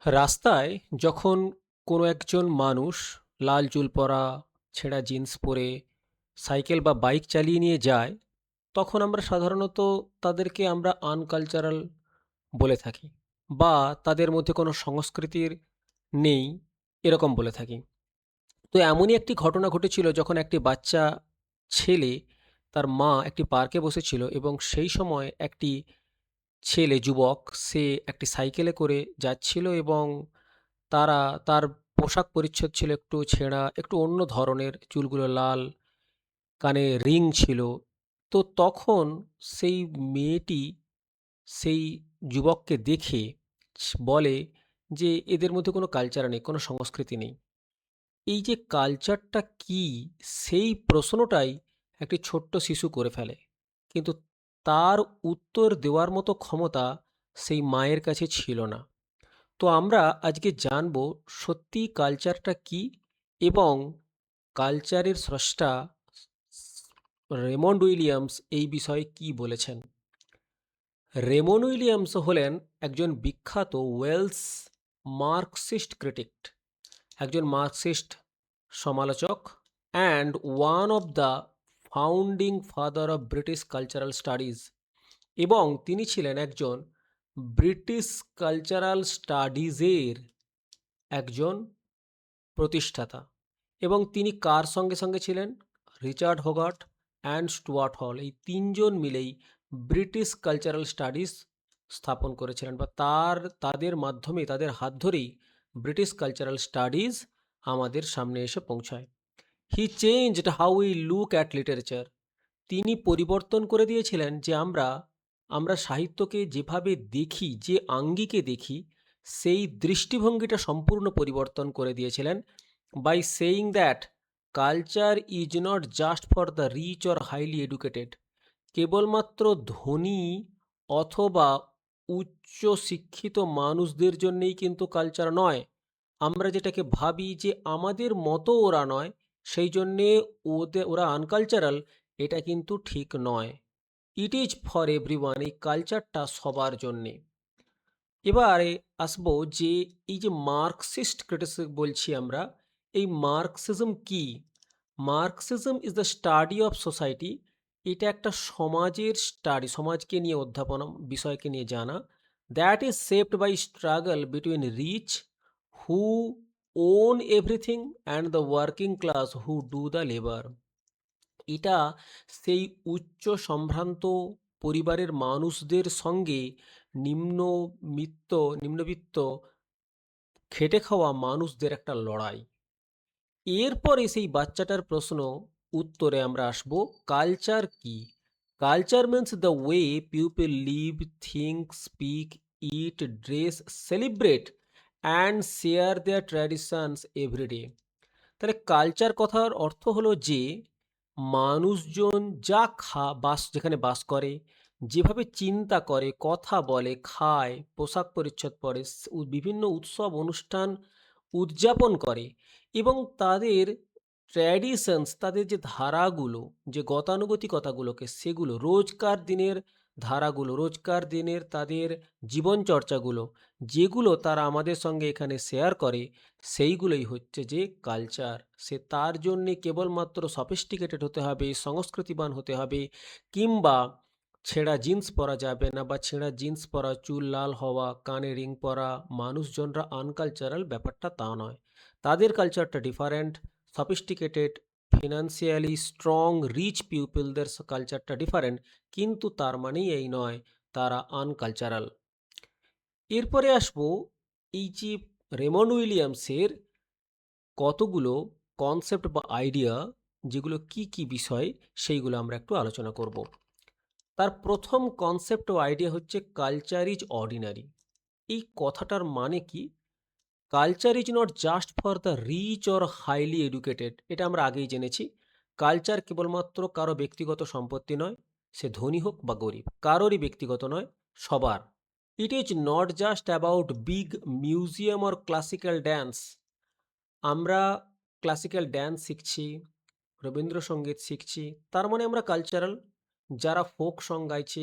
রাস্তায় যখন কোনো একজন মানুষ লাল চুল পরা, ছেঁড়া জিন্স পরে সাইকেল বা বাইক চালিয়ে নিয়ে যায়, তখন আমরা সাধারণত তাদেরকে আমরা আনকালচারাল বলে থাকি বা তাদের মধ্যে কোনো সংস্কৃতির নেই এরকম বলে থাকি। তো এমনই একটি ঘটনা ঘটেছিল যখন একটি বাচ্চা ছেলে তার মা একটি পার্কে বসেছিল এবং সেই সময় একটি ছেলে যুবক সে একটি সাইকেলে করে যাচ্ছিল এবং তারা তার পোশাক পরিচ্ছদ ছিল একটু ছেঁড়া, একটু অন্য ধরনের, চুলগুলো লাল, কানে রিং ছিল। তো তখন সেই মেয়েটি সেই যুবককে দেখে বলে যে এদের মধ্যে কোনো কালচার নেই, কোনো সংস্কৃতি নেই। এই যে কালচারটা কি, সেই প্রশ্নটাই একটি ছোট্ট শিশু করে ফেলে, কিন্তু তার উত্তর দেওয়ার মতো ক্ষমতা সেই মায়ের কাছে ছিল না। তো আমরা আজকে জানবো সত্যি কালচারটা কি এবং কালচারের স্রষ্টা রেমন্ড উইলিয়ামস এই বিষয়ে কি বলেছেন। রেমন উইলিয়ামস হলেন একজন বিখ্যাত ওয়েলস মার্কসিস্ট ক্রিটিক, একজন মার্কসিস্ট সমালোচক and one of the founding father of British cultural studies, এবং তিনি ছিলেন একজন ব্রিটিশ কালচারাল স্টাডিজের একজন প্রতিষ্ঠাতা। এবং তিনি কার সঙ্গে সঙ্গে ছিলেন? রিচার্ড হোগার্ট অ্যান্ড স্টুয়ার্ট হল, এই তিনজন মিলেই ব্রিটিশ কালচারাল স্টাডিজ স্থাপন করেছিলেন, বা তাদের মাধ্যমে, তাদের হাত ধরেই ব্রিটিশ কালচারাল স্টাডিজ আমাদের সামনে এসে পৌঁছায়। He changed how we look at literature. তিনি পরিবর্তন করে দিয়েছিলেন যে আমরা সাহিত্যকে যেভাবে দেখি, যে আঙ্গিকে দেখি, সেই দৃষ্টিভঙ্গিটা সম্পূর্ণ পরিবর্তন করে দিয়েছিলেন by saying that culture is not just for the rich or highly educated. কেবলমাত্র ধনী অথবা উচ্চ শিক্ষিত মানুষদের জন্যেই কিন্তু কালচার নয়। আমরা যেটাকে ভাবি যে আমাদের মতো ওরা নয়, সেই জন্যে ওরা আনকালচারাল, এটা কিন্তু ঠিক নয়। ইট ইজ ফর এভরিওয়ান, এই কালচারটা সবার জন্যে। এবারে আসবো যে এই যে মার্কসিস্ট ক্রিটিসিজম বলছি আমরা, এই মার্কসিজম কি? Marxism is the study of society. এটা একটা সমাজের স্টাডি, সমাজকে নিয়ে অধ্যাপনা, বিষয়কে নিয়ে জানা। That is shaped by struggle between rich who own everything and the working class who do the labour. এটা সেই উচ্চ সম্ভ্রান্ত পরিবারের মানুষদের সঙ্গে নিম্নবিত্ত খেটে খাওয়া মানুষদের একটা লড়াই। এরপরে সেই বাচ্চাটার প্রশ্ন উত্তরে আমরা আসব, কালচার কি? Culture means the way people live, think, speak, eat, dress, celebrate and share their traditions everyday. তাহলে কালচার কথার অর্থ হলো যে মানুষজন যা যেখানে বাস করে, যেভাবে চিন্তা করে, কথা বলে, খায়, পোশাক পরিচ্ছদ পরে, বিভিন্ন উৎসব অনুষ্ঠান উদযাপন করে, এবং তাদের ট্র্যাডিশনস, তাদের যে ধারাগুলো, যে গতানুগতিকতাগুলোকে, সেগুলো রোজকার দিনের ধারাগুলো, রোজকার দিনের তাদের জীবনচর্চাগুলো, যেগুলো তারা আমাদের সঙ্গে এখানে শেয়ার করে, সেইগুলোই হচ্ছে যে কালচার। সে তার জন্যে কেবলমাত্র সফিস্টিকেটেড হতে হবে, সংস্কৃতিবান হতে হবে, কিংবা ছেঁড়া জিন্স পরা যাবে না, বা ছেঁড়া জিন্স পরা, চুল লাল হওয়া, কানে রিং পরা মানুষজনরা আনকালচারাল, ব্যাপারটা তা নয়। তাদের কালচারটা different, sophisticated, financially strong, rich পিপলদের কালচারটা ডিফারেন্ট, কিন্তু তার মানেই এই নয় তারা আনকালচারাল। এরপরে আসবো এই যে রেমন্ড উইলিয়ামসের কতগুলো কনসেপ্ট বা আইডিয়া, যেগুলো কি কি বিষয়, সেইগুলো আমরা একটু আলোচনা করব। তার প্রথম কনসেপ্ট ও আইডিয়া হচ্ছে কালচার ইজ অর্ডিনারি। এই কথাটার মানে কি? Culture is not just for the rich or highly educated, এটা আমরা আগেই জেনেছি। কালচার কেবলমাত্র কারো ব্যক্তিগত সম্পত্তি নয়, সে ধনী হোক বা গরিব, কারোরই ব্যক্তিগত নয়, সবার। It is not just about big museum or classical dance. আমরা ক্লাসিক্যাল ড্যান্স শিখছি, রবীন্দ্রসঙ্গীত শিখছি, তার মানে আমরা কালচারাল। যারা ফোক সং গাইছে,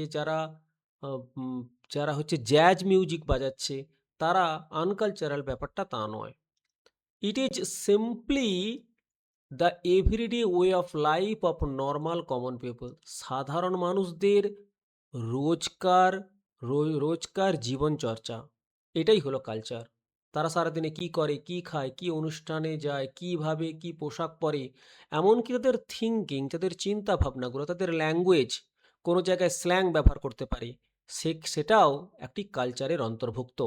আহ, উম, যারা হচ্ছে জ্যাজ মিউজিক বাজাচ্ছে, তারা আনকালচারাল, ব্যাপারটা তা নয়। It is simply the everyday way of life of normal common people. সাধারণ মানুষদের রোজকার রোজকার জীবনচর্চা, এটাই হলো কালচার। তারা সারাদিনে কি করে, কি খায়, কি অনুষ্ঠানে যায়, কিভাবে কি পোশাক পরে, এমনকি তাদের থিঙ্কিং, তাদের চিন্তা ভাবনাগুলো, তাদের ল্যাঙ্গুয়েজ, কোনো জায়গায় স্ল্যাং ব্যবহার করতে পারে, সেটাও একটি কালচারের অন্তর্ভুক্ত।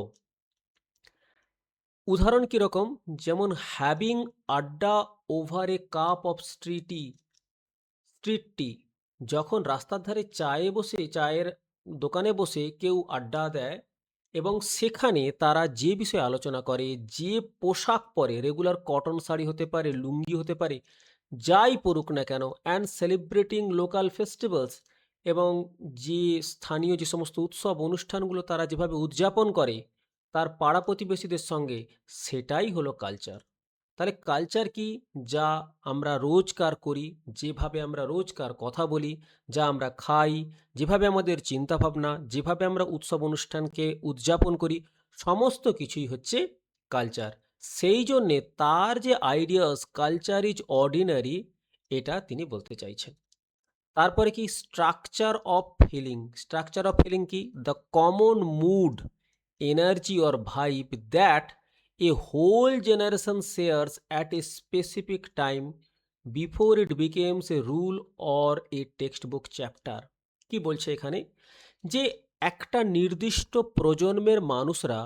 উদাহরণ কীরকম? যেমন having adda over a cup of street tea. যখন রাস্তার ধারে চায়ের দোকানে বসে কেউ আড্ডা দেয় এবং সেখানে তারা যে বিষয়ে আলোচনা করে, যে পোশাক পরে, রেগুলার কটন শাড়ি হতে পারে, লুঙ্গি হতে পারে, যাই পরুক না কেন, অ্যান্ড সেলিব্রেটিং লোকাল ফেস্টিভ্যালস, এবং যে স্থানীয় যে সমস্ত উৎসব অনুষ্ঠানগুলো তারা যেভাবে উদযাপন করে তার পাড়া প্রতিবেশীদের সঙ্গে, সেটাই হলো কালচার। তাহলে কালচার কি? যা আমরা রোজকার করি, যেভাবে আমরা রোজকার কথা বলি, যা আমরা খাই, যেভাবে আমাদের চিন্তাভাবনা, যেভাবে আমরা উৎসব অনুষ্ঠানকে উদযাপন করি, সমস্ত কিছুই হচ্ছে কালচার। সেই জন্যে তার যে আইডিয়াস কালচার ইজ অর্ডিনারি, এটা তিনি বলতে চাইছেন। তারপরে কি? Structure of feeling. Structure of feeling কি? The common mood, energy or vibe that a whole generation shares at a specific time before it becomes a rule or a textbook chapter। কি বলছে এখানে? যে একটা নির্দিষ্ট প্রজন্মের মানুষরা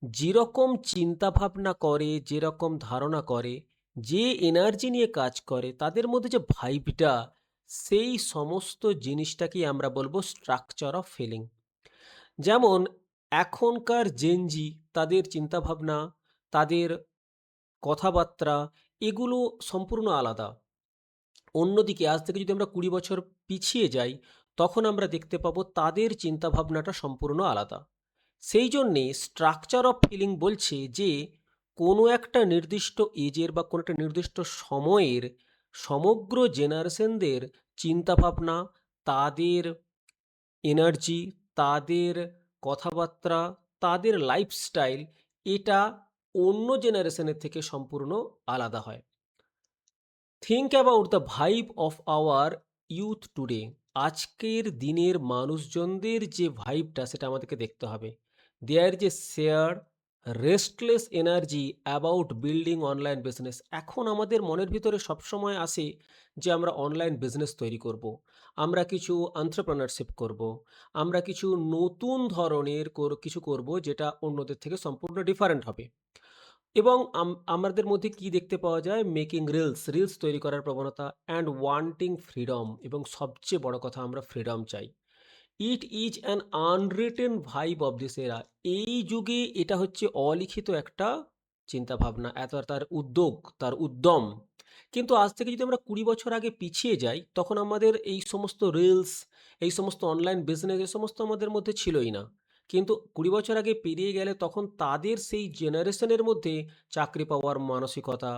যেরকম চিন্তা ভাবনা করে, যেরকম ধারণা করে, যে এনার্জি নিয়ে কাজ করে, তাদের মধ্যে যে ভাইবটা, সেই সমস্ত জিনিসটাকেই আমরা বলবো স্ট্রাকচার অফ ফিলিং। যেমন এখনকার জেনজি, তাদের চিন্তাভাবনা, তাদের কথাবার্তা, এগুলো সম্পূর্ণ আলাদা। অন্যদিকে আজ থেকে যদি আমরা ২০ বছর পিছিয়ে যাই, তখন আমরা দেখতে পাবো তাদের চিন্তাভাবনাটা সম্পূর্ণ আলাদা। সেই জন্যে স্ট্রাকচার অফ ফিলিং বলছে যে কোনো একটা নির্দিষ্ট এজের বা কোনো একটা নির্দিষ্ট সময়ের সমগ্র জেনারেশনদের চিন্তাভাবনা, তাদের এনার্জি, তাদের কথাবার্তা, তাদের লাইফস্টাইল, এটা অন্য জেনারেশনের থেকে সম্পূর্ণ আলাদা হয়। Think about the vibe of our youth today. আজকের দিনের মানুষজনদের যে ভাইবটা, সেটা আমাদেরকে দেখতে হবে। দেয়ার যে share restless energy about building online business. এখন আমাদের মনের ভিতরে সবসময় আসে যে আমরা অনলাইন বিজনেস তৈরি করব, আমরা কিছু এন্টারপ্রেনারশিপ করব, আমরা কিছু নতুন ধরনের কিছু করব যেটা অন্যদের থেকে সম্পূর্ণ ডিফারেন্ট হবে। এবং আমাদের মধ্যে কি দেখতে পাওয়া যায়? মেকিং রিলস তৈরি করার প্রবণতা, অ্যান্ড ওয়ান্টিং ফ্রিডম, এবং সবচেয়ে বড় কথা, আমরা ফ্রিডম চাই। It is an unwritten vibe of this এরা। এই যুগে এটা হচ্ছে অলিখিত একটা চিন্তাভাবনা, এত তার উদ্যোগ, তার উদ্যম। কিন্তু আজ থেকে যদি আমরা ২০ বছর আগে পিছিয়ে যাই, তখন আমাদের এই সমস্ত রিলস, এই সমস্ত অনলাইন বিজনেস, এ সমস্ত আমাদের মধ্যে ছিলই না। কিন্তু ২০ বছর আগে পেরিয়ে গেলে তখন তাদের সেই জেনারেশনের মধ্যে চাকরি পাওয়ার মানসিকতা,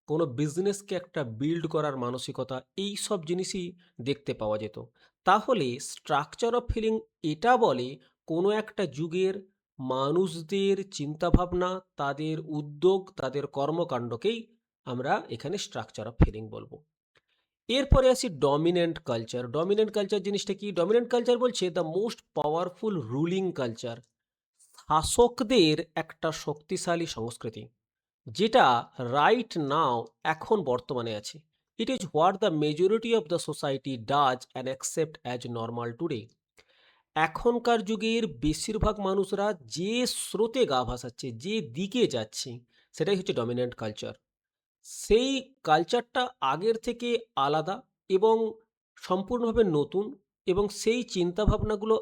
কোনো বিজনেসকে একটা বিল্ড করার মানসিকতা, এই সব জিনিসই দেখতে পাওয়া যেত। তাহলে স্ট্রাকচার অফ ফিলিং এটা বলে কোনো একটা যুগের মানুষদের চিন্তাভাবনা, তাদের উদ্যোগ, তাদের কর্মকাণ্ডকেই আমরা এখানে স্ট্রাকচার অফ ফিলিং বলবো। এরপরে আসি ডমিনেন্ট কালচার। ডমিনেন্ট কালচার জিনিসটা কি? ডমিনেন্ট কালচার বলছে the most powerful ruling culture. শাসকদের একটা শক্তিশালী সংস্কৃতি, যেটা রাইট নাও, এখন বর্তমানে আছে। It is what the majority of the society does and accept as normal today. এখনকার যুগের বেশিরভাগ মানুষরা যে স্রোতে গা ভাসাচ্ছে, যে দিকে যাচ্ছে, সেটাই হচ্ছে ডমিনেন্ট কালচার। সেই কালচারটা আগের থেকে আলাদা এবং সম্পূর্ণভাবে নতুন, এবং সেই চিন্তাভাবনাগুলো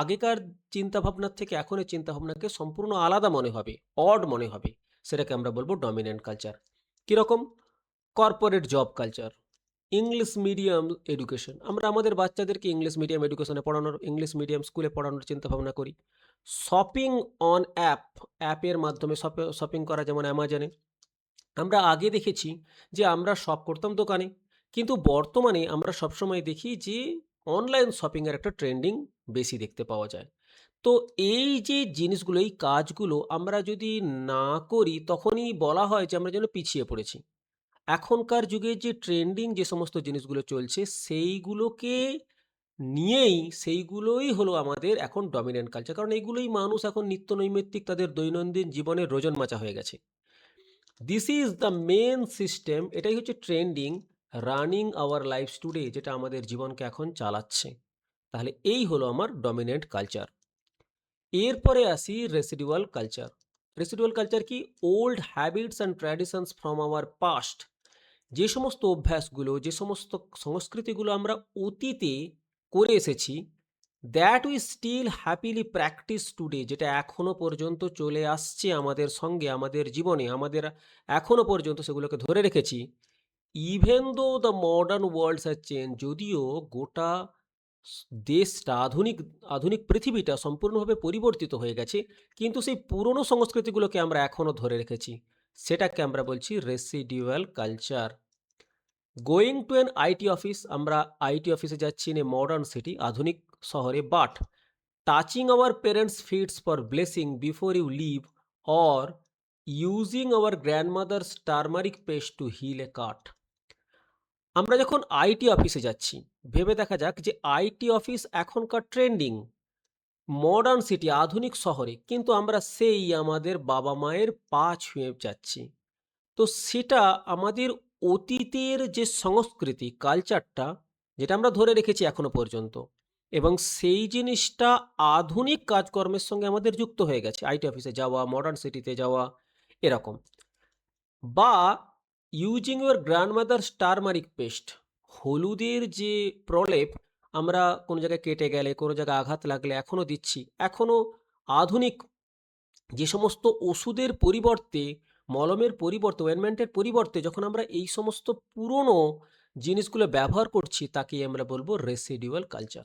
আগেকার চিন্তাভাবনার থেকে এখনের চিন্তাভাবনাকে সম্পূর্ণ আলাদা মনে হবে, অড মনে হবে। সেটাকে আমরা বলবো ডমিনেন্ট কালচার। কীরকম? Corporate job culture, English medium education. আমরা আমাদের বাচ্চাদেরকে ইংলিশ মিডিয়াম এডুকেশনে পড়ানোর, ইংলিশ মিডিয়াম স্কুলে পড়ানোর চিন্তাভাবনা করি। শপিং অন অ্যাপের মাধ্যমে শপিং করা, যেমন অ্যামাজনে। আমরা আগে দেখেছি যে আমরা শপ করতাম দোকানে, কিন্তু বর্তমানে আমরা সবসময় দেখি যে অনলাইন শপিংয়ের একটা ট্রেন্ডিং বেশি দেখতে পাওয়া যায়। তো এই যে জিনিসগুলো, এই কাজগুলো আমরা যদি না করি তখনই বলা হয় যে আমরা যেন পিছিয়ে পড়েছি। এখনকার যুগে যে ট্রেন্ডিং যে সমস্ত জিনিসগুলো চলছে সেইগুলোকে নিয়েই, সেইগুলোই হলো আমাদের এখন ডমিন্যান্ট কালচার। কারণ এইগুলোই মানুষ এখন নিত্যনৈমিত্তিক তাদের দৈনন্দিন জীবনের রোজনমাচা হয়ে গেছে। This is the main system, এটাই হচ্ছে trending running our lives today, যেটা আমাদের জীবনকে এখন চালাচ্ছে। তাহলে এই হলো আমার ডমিনেন্ট কালচার। এরপরে আসি রেসিডুয়াল কালচার। রেসিডুয়াল কালচার কি? Old habits and traditions from our past. যে সমস্ত অভ্যাসগুলো, যে সমস্ত সংস্কৃতিগুলো আমরা অতীতে করে এসেছি, that we still happily practise today, যেটা এখনো পর্যন্ত চলে আসছে আমাদের সঙ্গে, আমাদের জীবনে, আমাদের এখনো পর্যন্ত সেগুলোকে ধরে রেখেছি। Even though the modern worlds has change, যদিও গোটা দেশটা, আধুনিক আধুনিক পৃথিবীটা সম্পূর্ণভাবে পরিবর্তিত হয়ে গেছে, কিন্তু সেই পুরনো সংস্কৃতিগুলোকে আমরা এখনো ধরে রেখেছি। সেটাকে আমরা বলছি residual culture. Going to an IT office, আমরা আইটি অফিসে যাচ্ছি ইন এ মডার্ন সিটি, আধুনিক শহরে, but touching our parents feets for blessing before you leave, or using our grandmother's turmeric paste to heal a cut. আমরা যখন IT অফিসে যাচ্ছি, ভেবে দেখা যাক যে আইটি অফিস এখনকার ট্রেন্ডিং মডার্ন সিটি, আধুনিক শহরে, কিন্তু আমরা সেই আমাদের বাবা মায়ের পা ছুঁয়ে যাচ্ছি। তো সেটা আমাদের অতীতের যে সংস্কৃতি, কালচারটা, যেটা আমরা ধরে রেখেছি এখনো পর্যন্ত, এবং সেই জিনিসটা আধুনিক কাজকর্মের সঙ্গে আমাদের যুক্ত হয়ে গেছে। আইটি অফিসে যাওয়া, মডার্ন সিটিতে যাওয়া, এরকম। বা using your grandmother's turmeric paste, হলুদের যে প্রলেপ আমরা কোনো জায়গায় কেটে গেলে, কোনো জায়গায় আঘাত লাগলে এখনও দিচ্ছি, এখনও আধুনিক যে সমস্ত ওষুধের পরিবর্তে, মলমের পরিবর্তে, অয়েনমেন্টের পরিবর্তে যখন আমরা এই সমস্ত পুরনো জিনিসগুলো ব্যবহার করছি, তাকেই আমরা বলবো রেসিডিউয়াল কালচার।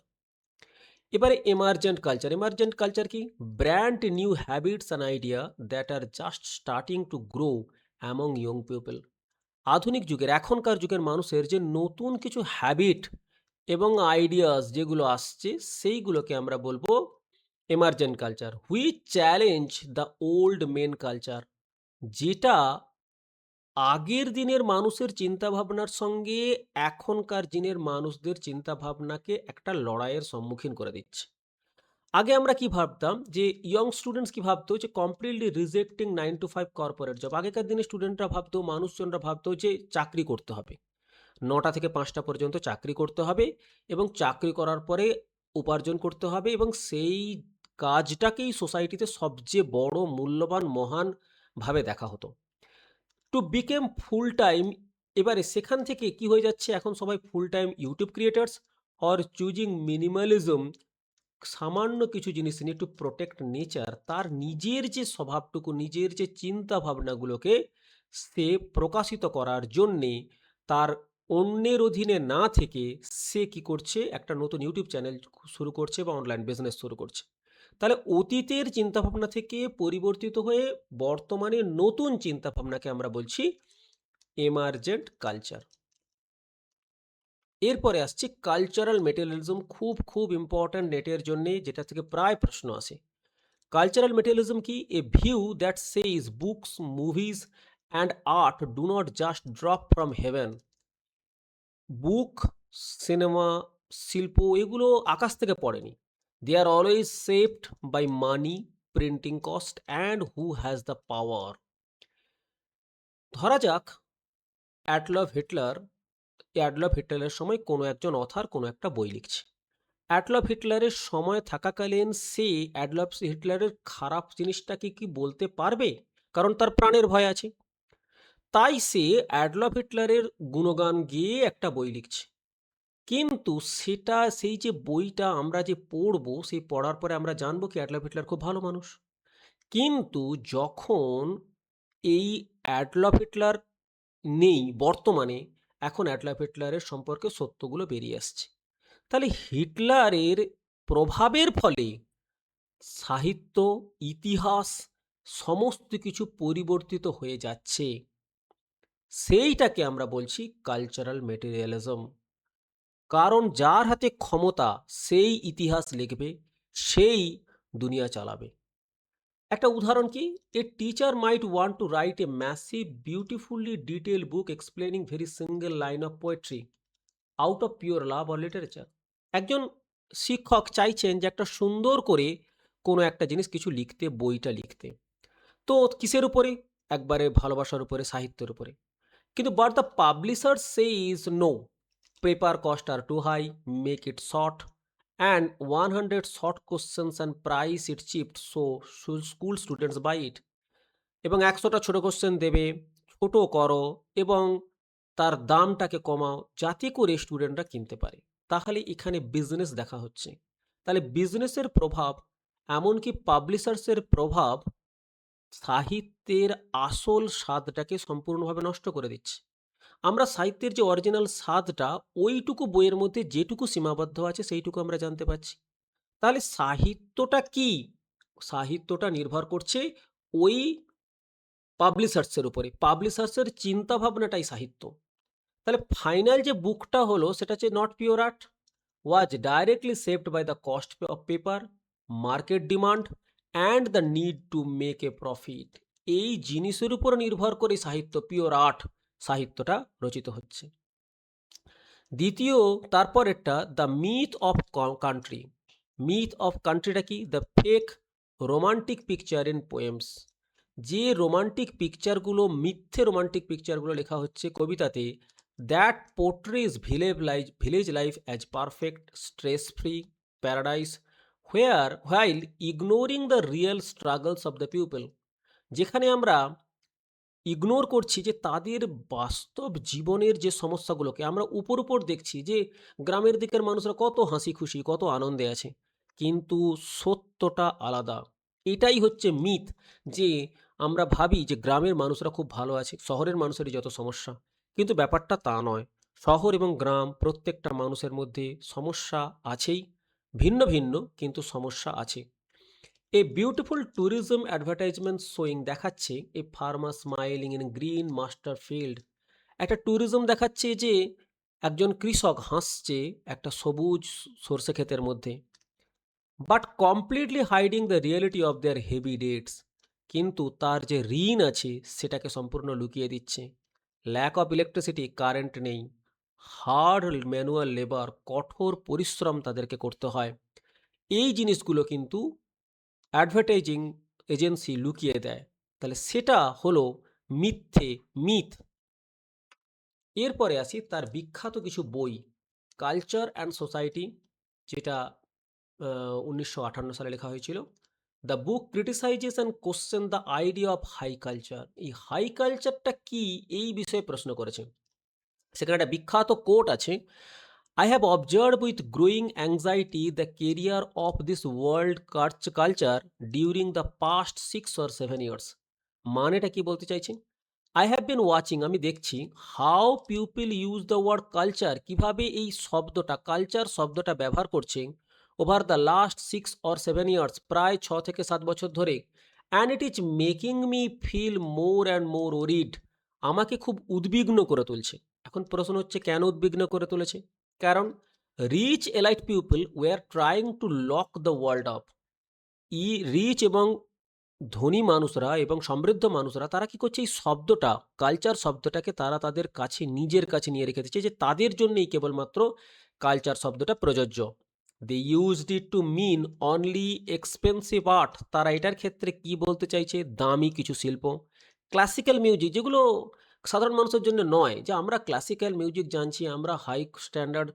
এবারে এমার্জেন্ট কালচার। এমার্জেন্ট কালচার কি? Brand new habits and idea that are just starting to grow among young people. আধুনিক যুগের, এখনকার যুগের মানুষের যে নতুন কিছু হ্যাবিট এবং আইডিয়াস যেগুলো আসছে, সেইগুলোকে আমরা বলবো emergent culture, which challenge the old main culture, যেটা আগের দিনের মানুষের চিন্তাভাবনার সঙ্গে এখনকার দিনের মানুষদের চিন্তাভাবনাকে একটা লড়াইয়ের সম্মুখীন করে দিচ্ছে। আগে আমরা কি ভাবতাম, যে ইয়ং স্টুডেন্টস কি ভাবতো, যে completely rejecting 9 to 5 corporate job. আগেকার দিনে স্টুডেন্টরা ভাবতো, মানুষজনরা ভাবতো যে চাকরি করতে হবে, 9টা থেকে 5টা পর্যন্ত চাকরি করতে হবে, এবং চাকরি করার পরে উপার্জন করতে হবে, এবং সেই কাজটাকেই সোসাইটিতে সবচেয়ে বড়, মূল্যবান, মহান ভাবে দেখা হতো, টু বিকেম ফুল টাইম। এবারে সেখান থেকে কি হয়ে যাচ্ছে, এখন সবাই full time YouTube creators, or choosing minimalism, সামান্য কিছু জিনিস নিয়ে টু প্রোটেক্ট নেচার, তার নিজের যে স্বভাবটুকু, নিজের যে চিন্তা ভাবনাগুলোকে সে প্রকাশিত করার জন্যে, তার অন্যের অধীনে না থেকে সে কি করছে, একটা নতুন ইউটিউব চ্যানেল শুরু করছে বা অনলাইন বিজনেস শুরু করছে। তাহলে অতীতের চিন্তাভাবনা থেকে পরিবর্তিত হয়ে বর্তমানে নতুন চিন্তাভাবনাকে আমরা বলছি এমার্জেন্ট কালচার। এরপরে আসছে কালচারাল মেটেরিয়ালিজম, খুব খুব ইম্পর্ট্যান্ট নেটের জন্য, যেটা থেকে প্রায় প্রশ্ন আসে। কালচারাল মেটেরিয়ালিজম কি? A view that says books, movies and art do not just drop from heaven. Book, cinema, শিল্প, এগুলো আকাশ থেকে পড়েনি। They are always shaped by money, printing cost and who has the power. ধরা যাক Adolf হিটলারের সময় কোনো একজন অথার কোনো একটা বই লিখছে। অ্যাডলফ হিটলারের সময় থাকাকালীন সে অ্যাডলফ হিটলারের খারাপ জিনিসটাকে কি বলতে পারবে? কারণ তার প্রাণের ভয় আছে। তাই সে অ্যাডলফ হিটলারের গুণগান গেয়ে একটা বই লিখছে। কিন্তু সেটা, সেই যে বইটা আমরা যে পড়বো, সেই পড়ার পরে আমরা জানবো কি অ্যাডলফ হিটলার খুব ভালো মানুষ। কিন্তু যখন এই অ্যাডলফ হিটলার নেই বর্তমানে, এখন অ্যাডলফ হিটলারের সম্পর্কে সত্যগুলো বেরিয়ে আসছে। তাহলে হিটলারের প্রভাবের ফলে সাহিত্য, ইতিহাস, সমস্ত কিছু পরিবর্তিত হয়ে যাচ্ছে। সেইটাকে আমরা বলছি কালচারাল মেটেরিয়ালিজম। কারণ যার হাতে ক্ষমতা সেই ইতিহাস লিখবে, সেই দুনিয়া চালাবে। একটা উদাহরণ কি, a teacher might want to write a massive beautifully detail book explaining very single line of poetry out of pure love or literature. একজন শিক্ষক চাইছেন যে একটা সুন্দর করে কোনো একটা জিনিস কিছু লিখতে, বইটা লিখতে। তো কিসের উপরে? একবারে ভালোবাসার উপরে, সাহিত্যের উপরে। কিন্তু but the publisher says no, paper cost are too high, make it short and 100 short questions and price it cheap, so school students buy it. এবং 100টা ছোট কোশ্চেন দেবে, ছোট করো এবং তার দামটাকে কমাও যাতে করে স্টুডেন্টরা কিনতে পারে। তাহলে এখানে বিজনেস দেখা হচ্ছে। তাহলে বিজনেসের প্রভাব, এমনকি পাবলিশার্সের প্রভাব সাহিত্যের আসল স্বাদটাকে সম্পূর্ণভাবে নষ্ট করে দিচ্ছে। আমরা সাহিত্যের যে অরিজিনাল স্বাদটা, ওইটুকু বইয়ের মধ্যে যেটুকু সীমাবদ্ধ আছে সেইটুকু আমরা জানতে পারছি। তাহলে সাহিত্যটা কি? সাহিত্যটা নির্ভর করছে ওই পাবলিশার্সের উপরে। পাবলিশার্সের চিন্তাভাবনাটাই সাহিত্য। তাহলে ফাইনাল যে বুকটা হলো সেটা হচ্ছে not pure art, was directly shaped by the cost of paper, market demand and the need to make a profit. এই জিনিসের উপর নির্ভর করে সাহিত্য, পিওর আর্ট সাহিত্যটা রচিত হচ্ছে। দ্বিতীয়, তারপরেরটা the myth of country. Myth of কান্ট্রিটা কি? The fake romantic picture in poems. যে রোমান্টিক পিকচারগুলো, মিথ্যে রোমান্টিক পিকচারগুলো লেখা হচ্ছে কবিতাতে, that portrays village life as perfect stress free paradise while ignoring the real struggles of the people. যেখানে আমরা ইগনোর করছি যে তাদের বাস্তব জীবনের যে সমস্যাগুলোকে আমরা উপর উপর দেখছি, যে গ্রামের দিকের মানুষরা কত হাসি খুশি, কত আনন্দে আছে, কিন্তু সত্যটা আলাদা। এটাই হচ্ছে মিথ, যে আমরা ভাবি যে গ্রামের মানুষরা খুব ভালো আছে, শহরের মানুষেরই যত সমস্যা, কিন্তু ব্যাপারটা তা নয়। শহর এবং গ্রাম প্রত্যেকটা মানুষের মধ্যে সমস্যা আছেই, ভিন্ন ভিন্ন কিন্তু সমস্যা আছে। A beautiful tourism advertisement showing দেখাচ্ছে a farmer smiling in green mustard field. একটা ট্যুরিজম দেখাচ্ছে যে একজন কৃষক হাসছে একটা সবুজ সর্ষে ক্ষেতের মধ্যে, but completely hiding the reality of their heavy dates. কিন্তু তার যে ঋণ আছে সেটাকে সম্পূর্ণ লুকিয়ে দিচ্ছে। ল্যাক অফ ইলেকট্রিসিটি, কারেন্ট নেই, হার্ড ম্যানুয়াল লেবার, কঠোর পরিশ্রম তাদেরকে করতে হয়। এই জিনিসগুলো কিন্তু অ্যাডভার্টাইজিং এজেন্সি লুকিয়ে দেয়। তাহলে সেটা হলো মিথ্যে, মিথ। এরপরে আসি তার বিখ্যাত কিছু বই, কালচার অ্যান্ড সোসাইটি, যেটা 1958 সালে লেখা হয়েছিল। The book criticises and question the idea of high culture. এই হাই কালচারটা কি, এই বিষয়ে প্রশ্ন করেছে। সেখানে একটা বিখ্যাত কোট আছে, I have observed with growing anxiety the career of this world culture during the past 6 or 7 years. মানেটা কি বলতে চাইছি? I have been watching, আমি দেখছি, how people use the word culture, কিভাবে এই শব্দটা, কালচার শব্দটা ব্যবহার করছে over the last 6 or 7 years, প্রায় 6 থেকে 7 বছর ধরে। And it is making me feel more and more worried. আমাকে খুব উদ্বিগ্ন করে তুলছে। এখন প্রশ্ন হচ্ছে কেন উদ্বিগ্ন করে তুলেছে? কারণ rich elite people were trying to lock the world up. Rich এবং ধনী মানুষরা এবং সমৃদ্ধ মানুষরা তারা কি করছে, এই শব্দটা, কালচার শব্দটাকে তারা তাদের কাছে, নিজের কাছে নিয়ে রেখে দিচ্ছে, যে তাদের জন্যই কেবলমাত্র কালচার শব্দটা প্রযোজ্য। They used it to mean only expensive art. তারা এটার ক্ষেত্রে কি বলতে চাইছে? দামি কিছু শিল্প, ক্লাসিক্যাল মিউজিক, যেগুলো সাধারণ মানুষের জন্য নয়, যে আমরা ক্লাসিক্যাল মিউজিক জানছি, আমরা হাই স্ট্যান্ডার্ড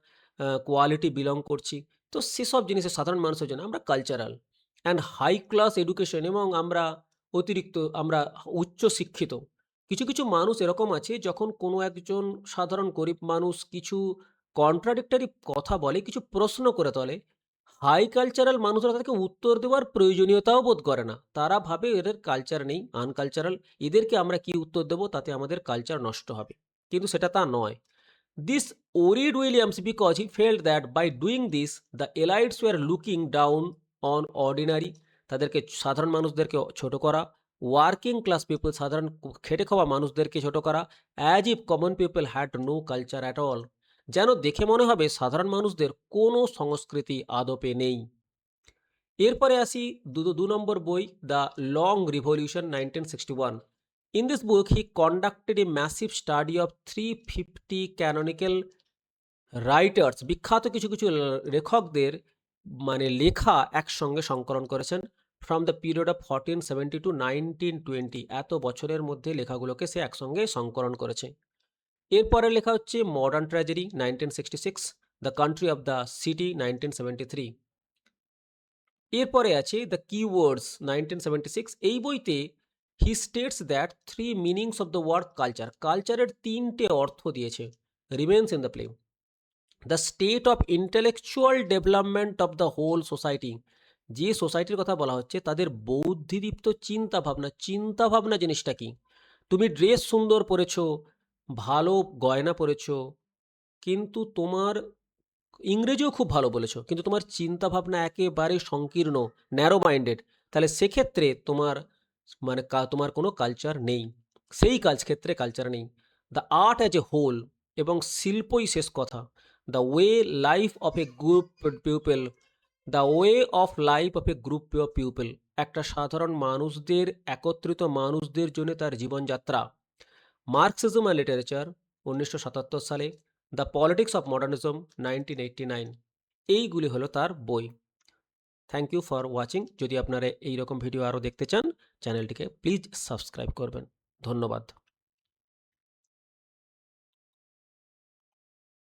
কোয়ালিটি বিলং করছি, তো সেসব জিনিসের সাধারণ মানুষের জন্য আমরা cultural and high class education, এবং আমরা অতিরিক্ত, আমরা উচ্চ শিক্ষিত। কিছু কিছু মানুষ এরকম আছে, যখন কোনো একজন সাধারণ গরিব মানুষ কিছু কন্ট্রাডিক্টরি কথা বলে, কিছু প্রশ্ন করে তোলে, হাই কালচারাল মানুষরা তাদেরকে উত্তর দেওয়ার প্রয়োজনীয়তাও বোধ করে না। তারা ভাবে এদের কালচার নেই, আনকালচারাল, এদেরকে আমরা কি উত্তর দেবো, তাতে আমাদের কালচার নষ্ট হবে। কিন্তু সেটা তা নয়। This worried Williams because he felt that by doing this, the elites were looking down on ordinary, তাদেরকে, সাধারণ মানুষদেরকে ছোট করা, ওয়ার্কিং ক্লাস পিপল, সাধারণ খেটে খাওয়া মানুষদেরকে ছোট করা, as if common people had no culture at all, যেন দেখে মনে হবে সাধারণ মানুষদের কোনো সংস্কৃতি আদপে নেই। এরপরে আসি ২ নম্বর বই, the long revolution 1961। In this book he conducted a massive study of 350 canonical writers, বিখ্যাত কিছু কিছু লেখকদের মানে লেখা একসঙ্গে সংকলন করেছেন, from the period of 1470 to 1920। এত বছরের মধ্যে লেখাগুলোকে সে একসঙ্গে সংকলন করেছে। এরপরে লেখা হচ্ছে modern tragedy 1966, the country of the city 1973। এরপরে আছে দ্য কিওয়ার্ডস 1976। এই বইতে he states that three meanings of the word culture, কালচারের তিনটে অর্থ দিয়েছে, remains in the play. The state of intellectual development of the whole society, যে সোসাইটির কথা বলা হচ্ছে তাদের বৌদ্ধিদীপ্ত চিন্তাভাবনা, চিন্তাভাবনা জিনিসটা কি? তুমি ড্রেস সুন্দর পরেছো, ভালো গয়না পরেছো, কিন্তু তোমার ইংরেজিও খুব ভালো বলেছো, কিন্তু তোমার চিন্তাভাবনা একেবারে সংকীর্ণ, ন্যারো মাইন্ডেড, তাহলে সেক্ষেত্রে তোমার মানে তোমার কোনো কালচার নেই, সেই ক্ষেত্রে কালচার নেই। The art as a whole, এবং শিল্পই শেষ কথা। The way life of a group people, the way of life of a group of people, একটা সাধারণ মানুষদের, একত্রিত মানুষদের জন্য তার জীবনযাত্রা। মার্কসিজম অ্যান্ড লিটারেচার 1977 সালে, দ্য পলিটিক্স অফ মডার্নিজম 1989। এইগুলি হলো তার বই। Thank you for watching. যদি আপনারা এইরকম ভিডিও আরও দেখতে চান, চ্যানেলটিকে প্লিজ সাবস্ক্রাইব করবেন। ধন্যবাদ।